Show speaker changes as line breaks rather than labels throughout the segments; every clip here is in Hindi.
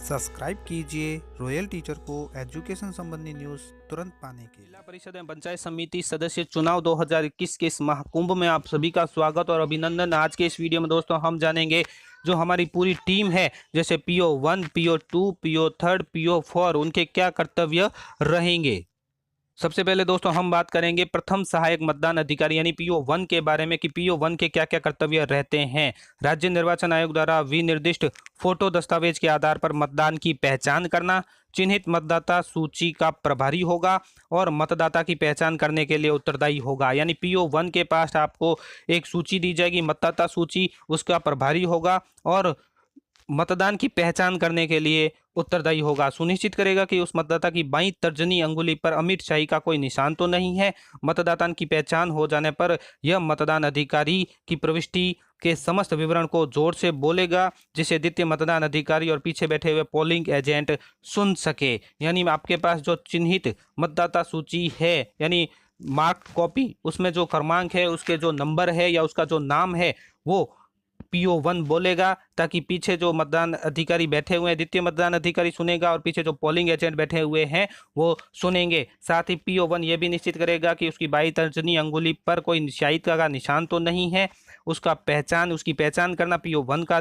सब्सक्राइब कीजिए रॉयल टीचर को एजुकेशन संबंधी न्यूज़ तुरंत पाने के लिए।
जिला परिषद एवं पंचायत समिति सदस्य चुनाव 2021 के इस महाकुंभ में आप सभी का स्वागत और अभिनंदन। आज के इस वीडियो में दोस्तों हम जानेंगे जो हमारी पूरी टीम है, जैसे PO1, PO2, PO3, PO4, उनके क्या कर्तव्य रहेंगे। सबसे पहले दोस्तों हम बात करेंगे प्रथम सहायक मतदान अधिकारी यानी PO1 के बारे में कि PO1 के क्या क्या कर्तव्य रहते हैं। राज्य निर्वाचन आयोग द्वारा विनिर्दिष्ट फोटो दस्तावेज के आधार पर मतदान की पहचान करना, चिन्हित मतदाता सूची का प्रभारी होगा और मतदाता की पहचान करने के लिए उत्तरदायी होगा। यानी PO1 के पास आपको एक सूची दी जाएगी, मतदाता सूची, उसका प्रभारी होगा और मतदान की पहचान करने के लिए उत्तरदायी होगा। सुनिश्चित करेगा कि उस मतदाता की बाईं तर्जनी अंगुली पर अमिट शाही का कोई निशान तो नहीं है। मतदाता की पहचान हो जाने पर यह मतदान अधिकारी की प्रविष्टि के समस्त विवरण को जोर से बोलेगा, जिसे द्वितीय मतदान अधिकारी और पीछे बैठे हुए पोलिंग एजेंट सुन सके। यानी आपके पास जो चिन्हित मतदाता सूची है यानी मार्क्ड कॉपी, उसमें जो क्रमांक है, उसके जो नंबर है या उसका जो नाम है वो PO1 बोलेगा, ताकि पीछे जो मतदान अधिकारी बैठे हुए हैं, द्वितीय मतदान अधिकारी सुनेगा और पीछे जो पोलिंग एजेंट बैठे हुए हैं वो सुनेंगे। साथ ही PO1 ये भी निश्चित करेगा कि उसकी बाईं तर्जनी अंगुली पर कोई शाही का निशान तो नहीं है। उसकी पहचान करना PO1 का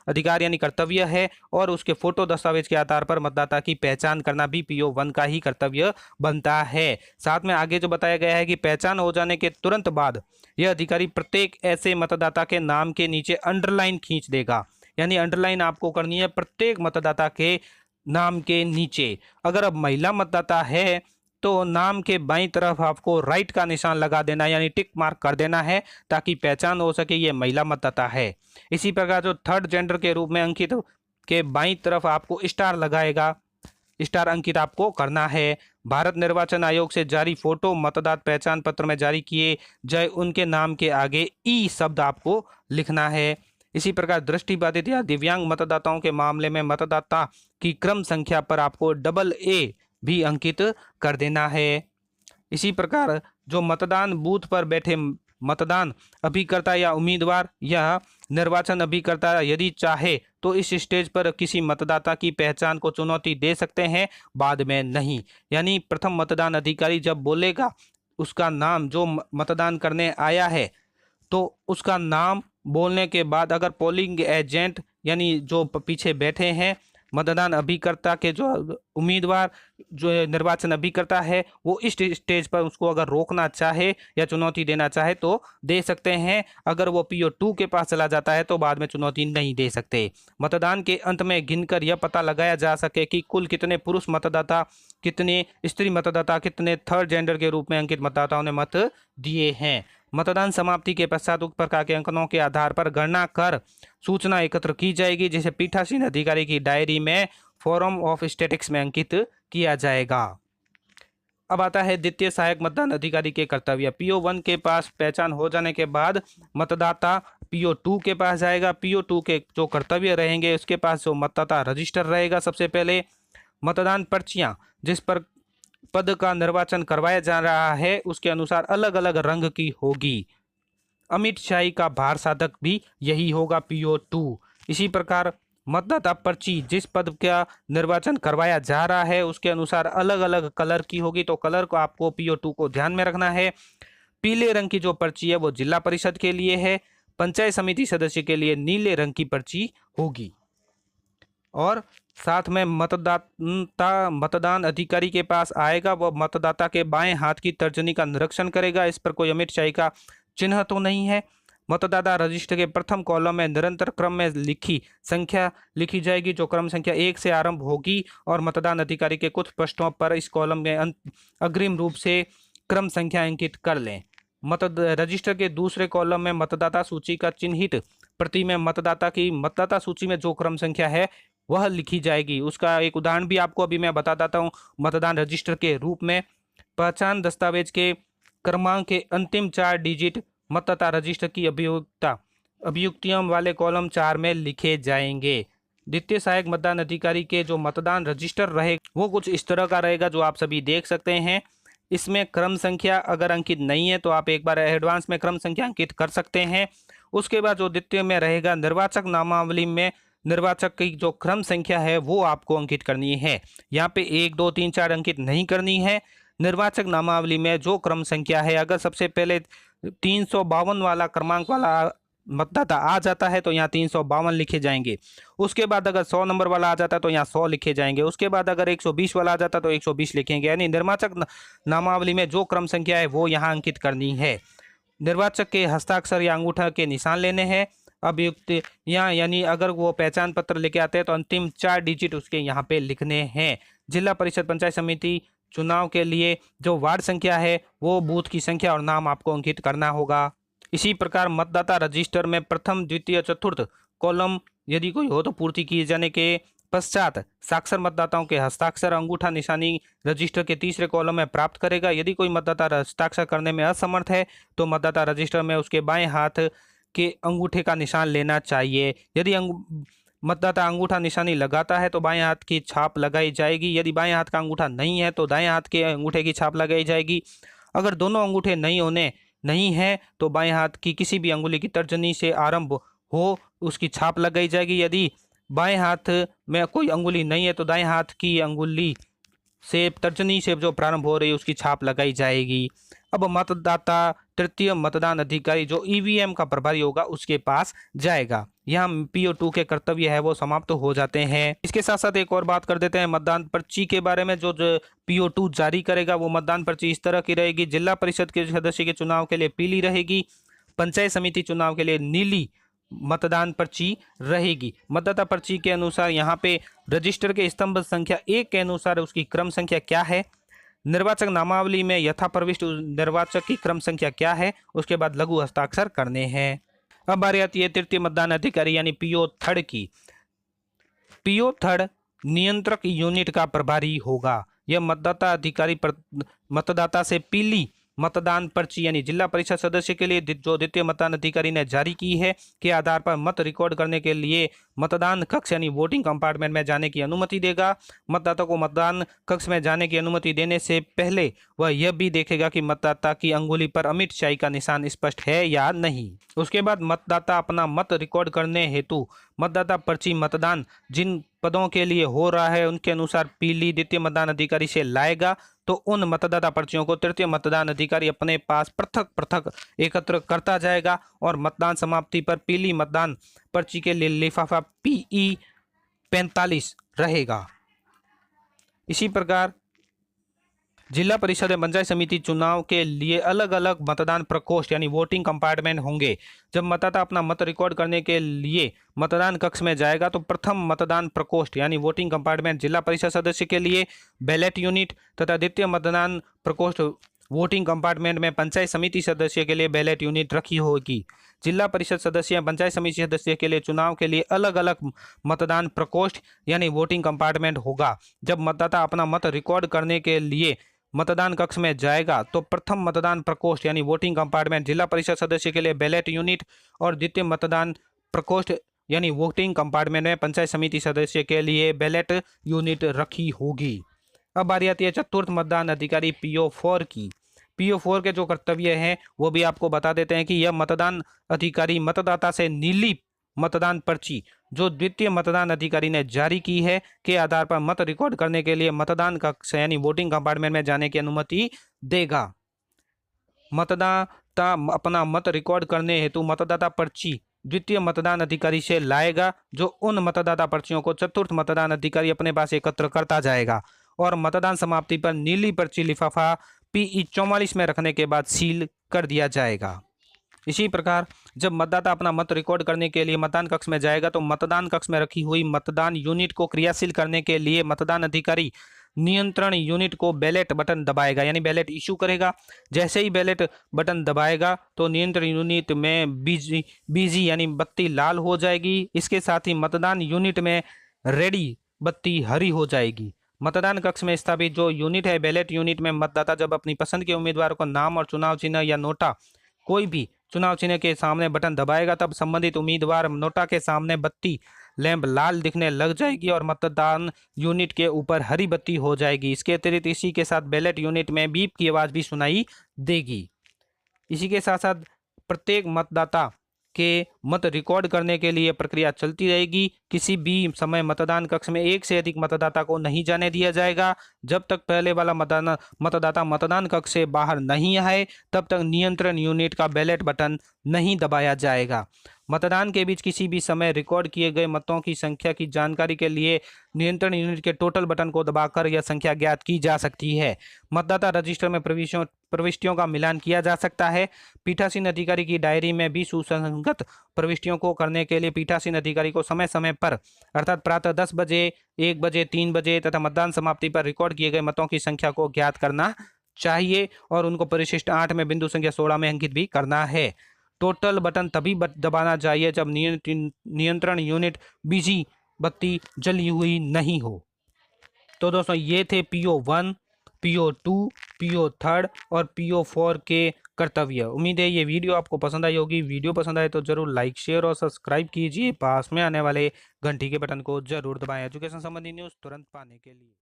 अधिकार यानी कर्तव्य है और उसके फोटो दस्तावेज के आधार पर मतदाता की पहचान करना भी PO1 का ही कर्तव्य बनता है। साथ में आगे जो बताया गया है कि पहचान हो जाने के तुरंत बाद यह अधिकारी प्रत्येक ऐसे मतदाता के नाम के नीचे अंडरलाइन खींच देगा। यानी अंडरलाइन आपको करनी है प्रत्येक मतदाता के नाम के नीचे। अगर अब महिला मतदाता है तो नाम के बाईं तरफ आपको राइट का निशान लगा देना यानी टिक मार्क कर देना है, ताकि पहचान हो सके ये महिला मतदाता है। इसी प्रकार जो थर्ड जेंडर के रूप में अंकित के बाईं तरफ आपको स्टार लगाएगा, स्टार अंकित आपको करना है। भारत निर्वाचन आयोग से जारी फोटो मतदाता पहचान पत्र में जारी किए जाए उनके नाम के आगे ई शब्द आपको लिखना है। इसी प्रकार दृष्टिबाधित या दिव्यांग मतदाताओं के मामले में मतदाता की क्रम संख्या पर आपको AA भी अंकित कर देना है। इसी प्रकार जो मतदान बूथ पर बैठे मतदान अभिकर्ता या उम्मीदवार या निर्वाचन अभिकर्ता यदि चाहे तो इस स्टेज पर किसी मतदाता की पहचान को चुनौती दे सकते हैं, बाद में नहीं। यानी प्रथम मतदान अधिकारी जब बोलेगा उसका नाम, जो मतदान करने आया है तो उसका नाम बोलने के बाद अगर पोलिंग एजेंट यानी जो पीछे बैठे हैं मतदान अभिकर्ता के जो उम्मीदवार, जो निर्वाचन अभिकर्ता है, वो इस स्टेज पर उसको अगर रोकना चाहे या चुनौती देना चाहे तो दे सकते हैं। अगर वो PO2 के पास चला जाता है तो बाद में चुनौती नहीं दे सकते। मतदान के अंत में गिनकर यह पता लगाया जा सके कि कुल कितने पुरुष मतदाता, कितने स्त्री मतदाता, कितने थर्ड जेंडर के रूप में अंकित मतदाताओं ने मत दिए हैं। मतदान समाप्ति के पश्चात उक्त प्रकार के अंकनों के आधार पर गणना कर सूचना एकत्र की जाएगी, जिसे पीठासीन अधिकारी की डायरी में फॉरम ऑफ स्टेटिक्स में अंकित किया जाएगा। अब आता है द्वितीय सहायक मतदान अधिकारी के कर्तव्य। PO1 के पास पहचान हो जाने के बाद मतदाता PO2 के पास जाएगा। PO2 के जो कर्तव्य रहेंगे, उसके पास जो मतदाता रजिस्टर रहेगा, सबसे पहले मतदान पर्चियां जिस पर पद का निर्वाचन करवाया जा रहा है उसके अनुसार अलग अलग रंग की होगी। अमिट शाही का भार साधक भी यही होगा PO2। इसी प्रकार मतदाता पर्ची जिस पद का निर्वाचन करवाया जा रहा है उसके अनुसार अलग अलग कलर की होगी, तो कलर को आपको PO2 को ध्यान में रखना है। पीले रंग की जो पर्ची है वो जिला परिषद के लिए है, पंचायत समिति सदस्य के लिए नीले रंग की पर्ची होगी। और साथ में मतदान अधिकारी के पास आएगा, वह मतदाता के बाएं हाथ की तर्जनी का निरीक्षण करेगा, इस पर कोई अमिट शाही का चिन्ह तो नहीं है। मतदाता रजिस्टर के प्रथम कॉलम में निरंतर क्रम में लिखी संख्या लिखी जाएगी, जो क्रम संख्या 1 से आरंभ होगी और मतदान अधिकारी के कुछ पृष्ठों पर इस कॉलम में अग्रिम रूप से क्रम संख्या अंकित कर लें। रजिस्टर के दूसरे कॉलम में मतदाता सूची का चिन्हित प्रति में मतदाता सूची में जो क्रम संख्या है वह लिखी जाएगी। उसका एक उदाहरण भी आपको अभी मैं बता देता हूँ। मतदान रजिस्टर के रूप में पहचान दस्तावेज के क्रमांक के अंतिम 4 डिजिट मतदाता रजिस्टर की अभियुक्तियों वाले कॉलम 4 में लिखे जाएंगे। द्वितीय सहायक मतदान अधिकारी के जो मतदान रजिस्टर रहेगा वो कुछ इस तरह का रहेगा, जो आप सभी देख सकते हैं। इसमें क्रम संख्या अगर अंकित नहीं है तो आप एक बार एडवांस में क्रम संख्या अंकित कर सकते हैं। उसके बाद जो द्वितीय में रहेगा, निर्वाचक नामावली में निर्वाचक की जो क्रम संख्या है वो आपको अंकित करनी है। यहाँ पे 1 2 3 4 अंकित नहीं करनी है। निर्वाचक नामावली में जो क्रम संख्या है, अगर सबसे पहले 352 वाला क्रमांक वाला मतदाता आ जाता है तो यहाँ 352 लिखे जाएंगे। उसके बाद अगर 100 नंबर वाला आ जाता है तो यहाँ 100 लिखे जाएंगे। उसके बाद अगर 120 वाला आ जाता है तो 120 लिखेंगे। यानी निर्वाचक नामावली में जो क्रम संख्या है वो यहाँ अंकित करनी है। निर्वाचक के हस्ताक्षर या अंगूठा के निशान लेने हैं। अभियुक्त यहाँ यानी अगर वो पहचान पत्र लेके आते हैं तो अंतिम 4 डिजिट उसके यहाँ पे लिखने हैं। जिला परिषद पंचायत समिति चुनाव के लिए जो वार्ड संख्या है वो बूथ की संख्या और नाम आपको अंकित करना होगा। इसी प्रकार मतदाता रजिस्टर में प्रथम द्वितीय चतुर्थ कॉलम यदि कोई हो तो पूर्ति किए जाने के पश्चात साक्षर मतदाताओं के हस्ताक्षर अंगूठा निशानी रजिस्टर के तीसरे कॉलम में प्राप्त करेगा। यदि कोई मतदाता हस्ताक्षर करने में असमर्थ है तो मतदाता रजिस्टर में उसके बाएं हाथ के अंगूठे का निशान लेना चाहिए। यदि मतदाता अंगूठा निशानी लगाता है तो बाएं हाथ की छाप लगाई जाएगी। यदि बाएं हाथ का अंगूठा नहीं है तो दाएं हाथ के अंगूठे की छाप लगाई जाएगी। अगर दोनों अंगूठे नहीं है तो बाएं हाथ की किसी भी अंगुली की तर्जनी से आरंभ हो उसकी छाप लगाई जाएगी। यदि बाएं हाथ में कोई अंगुली नहीं है तो दाएं हाथ की अंगुली से तर्जनी से जो प्रारंभ हो रही है उसकी छाप लगाई जाएगी। अब मतदाता तृतीय मतदान अधिकारी जो ईवीएम का प्रभारी होगा उसके पास जाएगा। यहाँ PO2 के कर्तव्य है वो समाप्त हो जाते हैं। इसके साथ साथ एक और बात कर देते हैं मतदान पर्ची के बारे में। जो PO2 जारी करेगा वो मतदान पर्ची इस तरह की रहेगी। जिला परिषद के सदस्य के चुनाव के लिए पीली रहेगी, पंचायत समिति चुनाव के लिए नीली मतदान पर्ची रहेगी। मतदाता पर्ची के अनुसार यहाँ पे रजिस्टर के स्तंभ संख्या 1 के अनुसार उसकी क्रम संख्या क्या है, निर्वाचक नामावली में यथा प्रविष्ट निर्वाचक की क्रम संख्या क्या है, उसके बाद लघु हस्ताक्षर करने हैं। अब बारी आती है तृतीय मतदान अधिकारी यानी PO3 की। PO3 नियंत्रक यूनिट का प्रभारी होगा। यह मतदाता अधिकारी मतदाता से पीली मतदान पर्ची यानी जिला परिषद सदस्य के लिए जो द्वितीय मतदान अधिकारी ने जारी की है के आधार पर मत रिकॉर्ड करने के लिए मतदान कक्ष यानी वोटिंग कंपार्टमेंट में जाने की अनुमति देगा। मतदाता को मतदान कक्ष में जाने की अनुमति देने से पहले वह यह भी देखेगा कि मतदाता की अंगुली पर अमिट शाही का निशान स्पष्ट है या नहीं। उसके बाद मतदाता अपना मत रिकॉर्ड करने हेतु मतदाता पर्ची मतदान जिन पदों के लिए हो रहा है उनके अनुसार पीली द्वितीय मतदान अधिकारी से लाएगा। तो उन मतदाता पर्चियों को तृतीय मतदान अधिकारी अपने पास पृथक पृथक एकत्र करता जाएगा और मतदान समाप्ति पर पीली मतदान पर्ची के लिए लिफाफा PE 45 रहेगा। इसी प्रकार जिला परिषद एवं पंचायत समिति चुनाव के लिए अलग अलग मतदान प्रकोष्ठ यानी वोटिंग कंपार्टमेंट होंगे। जब मतदाता अपना मत रिकॉर्ड करने के लिए मतदान कक्ष में जाएगा तो प्रथम मतदान प्रकोष्ठ यानी वोटिंग कंपार्टमेंट जिला परिषद सदस्य के लिए बैलेट यूनिट तथा द्वितीय मतदान प्रकोष्ठ वोटिंग कंपार्टमेंट में पंचायत समिति सदस्य के लिए बैलेट यूनिट रखी होगी। जिला परिषद सदस्य या पंचायत समिति सदस्य के लिए चुनाव के लिए अलग अलग मतदान प्रकोष्ठ यानी वोटिंग कंपार्टमेंट होगा। जब मतदाता अपना मत रिकॉर्ड करने के लिए मतदान कक्ष में जाएगा तो प्रथम मतदान प्रकोष्ठ यानी वोटिंग कंपार्टमेंट जिला परिषद सदस्य के लिए बैलेट यूनिट और द्वितीय मतदान प्रकोष्ठ यानी वोटिंग कंपार्टमेंट में पंचायत समिति सदस्य के लिए बैलेट यूनिट रखी होगी। अब बारी आती है चतुर्थ मतदान अधिकारी PO4 की। PO4 के जो कर्तव्य हैं वो भी आपको बता देते हैं कि यह मतदान अधिकारी मतदाता से नीली मतदान पर्ची जो द्वितीय मतदान अधिकारी ने जारी की है के आधार पर मत रिकॉर्ड करने के लिए मतदान कक्ष यानी वोटिंग कंपार्टमेंट में जाने की अनुमति देगा। मतदाता अपना मत रिकॉर्ड करने हेतु मतदाता पर्ची द्वितीय मतदान अधिकारी से लाएगा जो उन मतदाता पर्चियों को चतुर्थ मतदान अधिकारी अपने पास एकत्र करता जाएगा और मतदान समाप्ति पर नीली पर्ची लिफाफा PE 44 में रखने के बाद सील कर दिया जाएगा। इसी प्रकार जब मतदाता अपना मत रिकॉर्ड करने के लिए मतदान कक्ष में जाएगा तो मतदान कक्ष में रखी हुई मतदान यूनिट को क्रियाशील करने के लिए मतदान अधिकारी नियंत्रण यूनिट को बैलेट बटन दबाएगा यानी बैलेट इशू करेगा। जैसे ही बैलेट बटन दबाएगा तो नियंत्रण यूनिट में बीजी यानी बत्ती लाल हो जाएगी। इसके साथ ही मतदान यूनिट में रेडी बत्ती हरी हो जाएगी। मतदान कक्ष में स्थापित जो यूनिट है बैलेट यूनिट में मतदाता जब अपनी पसंद के उम्मीदवार को नाम और चुनाव चिन्ह या नोटा कोई भी चुनाव चिन्ह के सामने बटन दबाएगा तब संबंधित उम्मीदवार नोटा के सामने बत्ती लैंप लाल दिखने लग जाएगी और मतदान यूनिट के ऊपर हरी बत्ती हो जाएगी। इसके अतिरिक्त इसी के साथ बैलेट यूनिट में बीप की आवाज़ भी सुनाई देगी। इसी के साथ साथ प्रत्येक मतदाता के मत रिकॉर्ड करने के लिए प्रक्रिया चलती रहेगी। किसी भी समय मतदान कक्ष में एक से अधिक मतदाता को नहीं जाने दिया जाएगा। जब तक पहले वाला मतदाता मतदान कक्ष से बाहर नहीं आए तब तक नियंत्रण यूनिट का बैलेट बटन नहीं दबाया जाएगा। मतदान के बीच किसी भी समय रिकॉर्ड किए गए मतों की संख्या की जानकारी के लिए नियंत्रण यूनिट के टोटल बटन को दबाकर यह संख्या ज्ञात की जा सकती है। मतदाता रजिस्टर में प्रविष्टियों का मिलान किया जा सकता है। पीठासीन अधिकारी की डायरी में भी सुसंगत प्रविष्टियों को करने के लिए पीठासीन अधिकारी को समय समय पर अर्थात प्रातः 10 बजे, 1 बजे, 3 बजे तथा मतदान समाप्ति पर रिकॉर्ड किए गए मतों की संख्या को ज्ञात करना चाहिए और उनको परिशिष्ट 8 में बिंदु संख्या 16 में अंकित भी करना है। टोटल बटन तभी दबाना चाहिए जब नियंत्रण यूनिट बिजी बत्ती जली हुई नहीं हो। तो दोस्तों ये थे PO1, PO2, PO3 और PO4 के कर्तव्य। उम्मीद है ये वीडियो आपको पसंद आई होगी। वीडियो पसंद आए तो जरूर लाइक, शेयर और सब्सक्राइब कीजिए। पास में आने वाले घंटी के बटन को जरूर दबाएं एजुकेशन संबंधी न्यूज़ तुरंत पाने के लिए।